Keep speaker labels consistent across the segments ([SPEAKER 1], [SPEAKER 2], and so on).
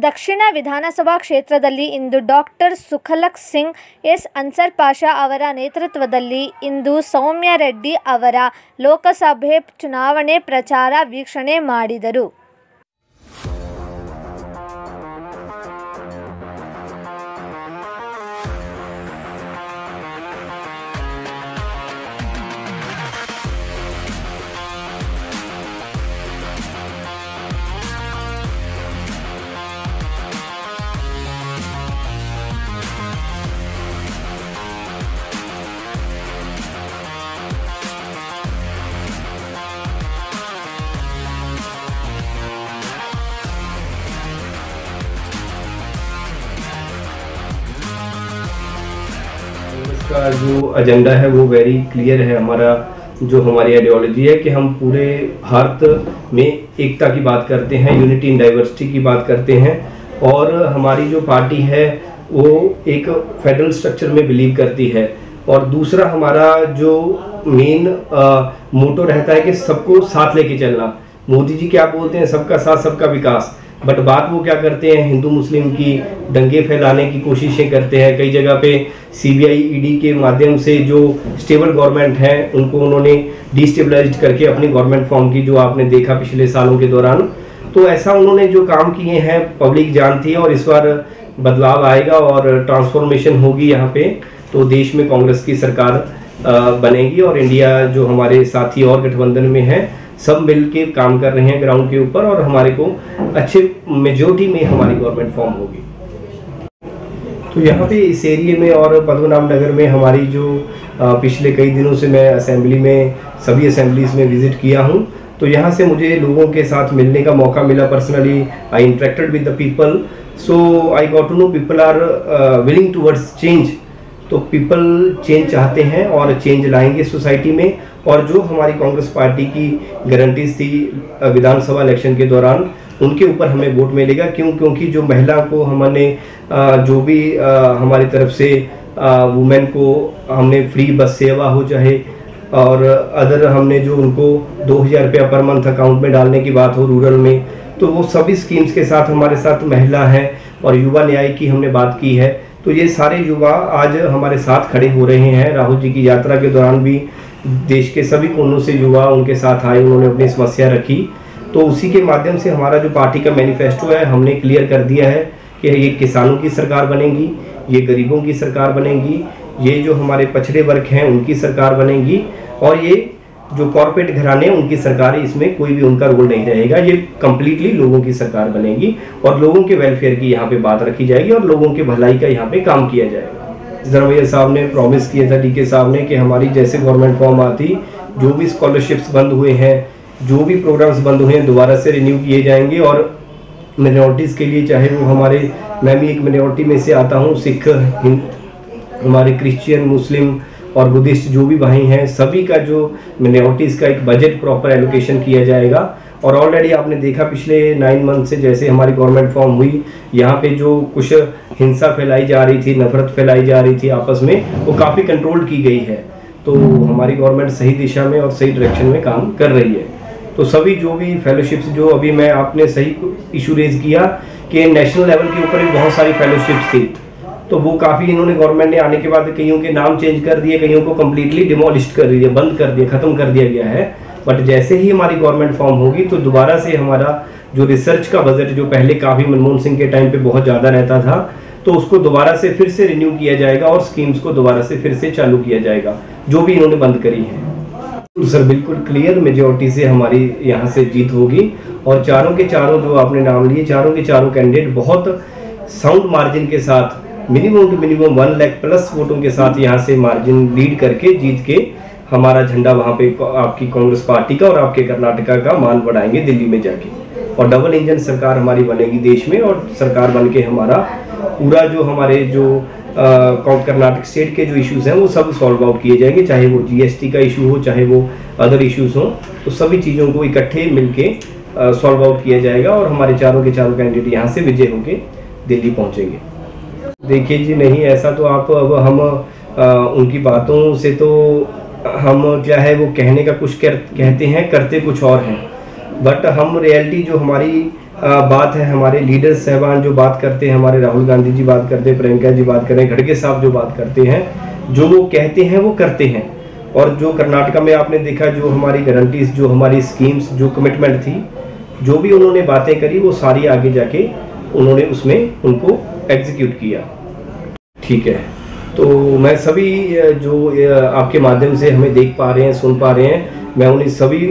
[SPEAKER 1] ದಕ್ಷಿಣ ವಿಧಾನಸಭಾ ಕ್ಷೇತ್ರದಲ್ಲಿ ಇಂದು ಡಾಕ್ಟರ್ ಸುಖಲಕ್ ಸಿಂಗ್, ಎಸ್ ಅನ್ಸರ್ ಪಾಷಾ ಅವರ ನೇತೃತ್ವದಲ್ಲಿ ಇಂದು ಸೌಮ್ಯ ರೆಡ್ಡಿ ಅವರ ಲೋಕಸಭೆ ಚುನಾವಣೆ ಪ್ರಚಾರ ವೀಕ್ಷಣೆ ಮಾಡಿದರು.
[SPEAKER 2] का जो एजेंडा है वो वेरी क्लियर है। हमारा जो हमारी आइडियोलॉजी है कि हम पूरे भारत में एकता की बात करते हैं, यूनिटी इन डाइवर्सिटी की बात करते हैं, और हमारी जो पार्टी है वो एक फेडरल स्ट्रक्चर में बिलीव करती है। और दूसरा हमारा जो मेन मोटो रहता है कि सबको साथ लेके चलना। मोदी जी क्या बोलते हैं, सबका साथ सबका विकास, बट बात वो क्या करते हैं, हिंदू मुस्लिम की दंगे फैलाने की कोशिशें करते हैं। कई जगह पे सीबीआई ईडी के माध्यम से जो स्टेबल गवर्नमेंट है उनको उन्होंने डिस्टेबलाइज करके अपनी गवर्नमेंट फॉर्म की, जो आपने देखा पिछले सालों के दौरान। तो ऐसा उन्होंने जो काम किए हैं पब्लिक जानती है, और इस बार बदलाव आएगा और ट्रांसफॉर्मेशन होगी यहाँ पे। तो देश में कांग्रेस की सरकार बनेगी, और इंडिया जो हमारे साथी और गठबंधन में है सब मिलके काम कर रहे हैं ग्राउंड के ऊपर, और हमारे को अच्छे मेजोरिटी में हमारी गवर्नमेंट फॉर्म होगी। तो यहाँ पे इस एरिए में और पद्मनाभ नगर में हमारी जो पिछले कई दिनों से मैं असेंबली में सभी असेंबलीज में विजिट किया हूँ, तो यहाँ से मुझे लोगों के साथ मिलने का मौका मिला। Personally I interacted with the people, so I got to know people are willing towards change. तो पीपल चेंज चाहते हैं और चेंज लाएंगे सोसाइटी में। और जो हमारी कांग्रेस पार्टी की गारंटीज थी विधानसभा इलेक्शन के दौरान, उनके ऊपर हमें वोट मिलेगा। क्योंकि जो महिला को हमने जो भी हमारी तरफ से वुमेन को हमने फ्री बस सेवा हो चाहे, और अदर हमने जो उनको 2000 रुपया पर मंथ अकाउंट में डालने की बात हो रूरल में, तो वो सभी स्कीम्स के साथ हमारे साथ महिला है। और युवा न्याय की हमने बात की है, तो ये सारे युवा आज हमारे साथ खड़े हो रहे हैं। राहुल जी की यात्रा के दौरान भी देश के सभी कोनों से युवा उनके साथ आए, उन्होंने अपनी समस्या रखी। तो उसी के माध्यम से हमारा जो पार्टी का मैनिफेस्टो है हमने क्लियर कर दिया है कि ये किसानों की सरकार बनेगी, ये गरीबों की सरकार बनेगी, ये जो हमारे पछड़े वर्ग हैं उनकी सरकार बनेगी, और ये जो कॉर्पोरेट घराने हैं उनकी सरकार है, इसमें कोई भी उनका रोल नहीं रहेगा। ये कंप्लीटली लोगों की सरकार बनेगी, और लोगों के वेलफेयर की यहाँ पे बात रखी जाएगी, और लोगों के भलाई का यहाँ पे काम किया जाएगा। धर्मैया साहब ने प्रॉमिस किया था, डीके साहब ने, कि हमारी जैसे गवर्नमेंट फॉर्म आती, जो भी स्कॉलरशिप्स बंद हुए हैं, जो भी प्रोग्राम्स बंद हुए हैं, दोबारा से रिन्यू किए जाएंगे। और मिनॉरिटीज़ के लिए, चाहे वो हमारे, मैं भी एक मिनॉरिटी में से आता हूँ, सिख, हमारे क्रिश्चियन, मुस्लिम और बुद्धिस्ट जो भी भाई हैं, सभी का जो मिनॉरिटीज़ का एक बजट प्रॉपर एलोकेशन किया जाएगा। और ऑलरेडी आपने देखा पिछले 9 मंथ से जैसे हमारी गवर्नमेंट फॉर्म हुई, यहाँ पे जो कुछ हिंसा फैलाई जा रही थी, नफरत फैलाई जा रही थी आपस में, वो काफ़ी कंट्रोल की गई है। तो हमारी गवर्नमेंट सही दिशा में और सही डायरेक्शन में काम कर रही है। तो सभी जो भी फेलोशिप्स, जो अभी मैं आपने सही इशू रेज किया कि नेशनल लेवल के ऊपर भी बहुत सारी फेलोशिप्स थी, तो वो काफ़ी इन्होंने गवर्नमेंट ने आने के बाद कईयों के नाम चेंज कर दिए, कईयों को कम्प्लीटली डिमोलिश कर दिया, बंद कर दिया, ख़त्म कर दिया गया है। बट जैसे ही हमारी गवर्नमेंट फॉर्म होगी तो दोबारा से हमारा जो रिसर्च का बजट, जो पहले काफ़ी मनमोहन सिंह के टाइम पे बहुत ज़्यादा रहता था, तो उसको दोबारा से फिर से रिन्यू किया जाएगा, और स्कीम्स को दोबारा से फिर से चालू किया जाएगा जो भी इन्होंने बंद करी है। सर बिल्कुल क्लियर मेजोरिटी से हमारी यहाँ से जीत होगी, और चारों के चारों जो आपने नाम लिए, चारों के चारों कैंडिडेट बहुत साउंड मार्जिन के साथ, minimum to minimum 1 lakh plus वोटों के साथ यहाँ से मार्जिन लीड करके जीत के हमारा झंडा वहाँ पे आपकी कांग्रेस पार्टी का और आपके कर्नाटका का मान बढ़ाएंगे दिल्ली में जाके। और डबल इंजन सरकार हमारी बनेगी देश में, और सरकार बन के हमारा पूरा जो हमारे जो कर्नाटक स्टेट के जो इश्यूज हैं वो सब सॉल्व आउट किए जाएंगे, चाहे वो जीएसटी का इशू हो, चाहे वो अदर इश्यूज हो, तो सभी चीज़ों को इकट्ठे मिलके सॉल्व आउट किया जाएगा, और हमारे चारों के चारों कैंडिडेट यहाँ से विजय होके दिल्ली पहुँचेंगे। देखिए जी, नहीं ऐसा तो आप, अब हम उनकी बातों से तो हम क्या है वो कहने का कुछ कहते हैं, करते कुछ और हैं। बट हम रियलिटी जो हमारी बात है हमारे लीडर्स साहबान जो बात करते हैं, हमारे राहुल गांधी जी बात करते हैं, प्रियंका जी बात कर रहे हैं, खड़गे साहब जो बात करते हैं, जो वो कहते हैं वो करते हैं। और जो कर्नाटका में आपने देखा, जो हमारी गारंटीज, जो हमारी स्कीम्स, जो कमिटमेंट थी, जो भी उन्होंने बातें करी, वो सारी आगे जाके उन्होंने उसमें उनको एग्जीक्यूट किया। ठीक है, तो मैं सभी जो आपके माध्यम से हमें देख पा रहे हैं, सुन पा रहे हैं, मैं उन्हें सभी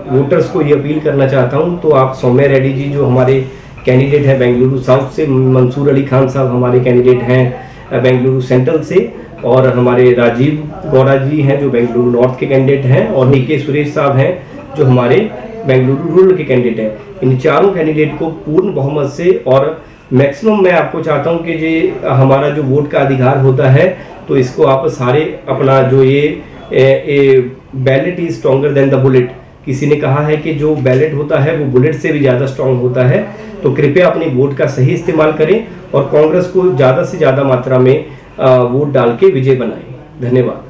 [SPEAKER 2] वोटर्स को ये अपील करना चाहता हूँ। तो आप सौम्या रेड्डी जी जो हमारे कैंडिडेट हैं बेंगलुरु साउथ से, मंसूर अली खान साहब हमारे कैंडिडेट हैं बेंगलुरु सेंट्रल से, और हमारे राजीव गौड़ा जी हैं जो बेंगलुरु नॉर्थ के कैंडिडेट हैं, और डी.के. सुरेश साहब हैं जो हमारे बेंगलुरु रूरल के कैंडिडेट हैं। इन चारों कैंडिडेट को पूर्ण बहुमत से, और मैक्सिमम मैं आपको चाहता हूं कि ये हमारा जो वोट का अधिकार होता है, तो इसको आप सारे अपना जो ये ballot is stronger than the bullet, किसी ने कहा है कि जो बैलेट होता है वो बुलेट से भी ज़्यादा स्ट्रांग होता है। तो कृपया अपनी वोट का सही इस्तेमाल करें और कांग्रेस को ज़्यादा से ज़्यादा मात्रा में वोट डाल के विजय बनाएं। धन्यवाद।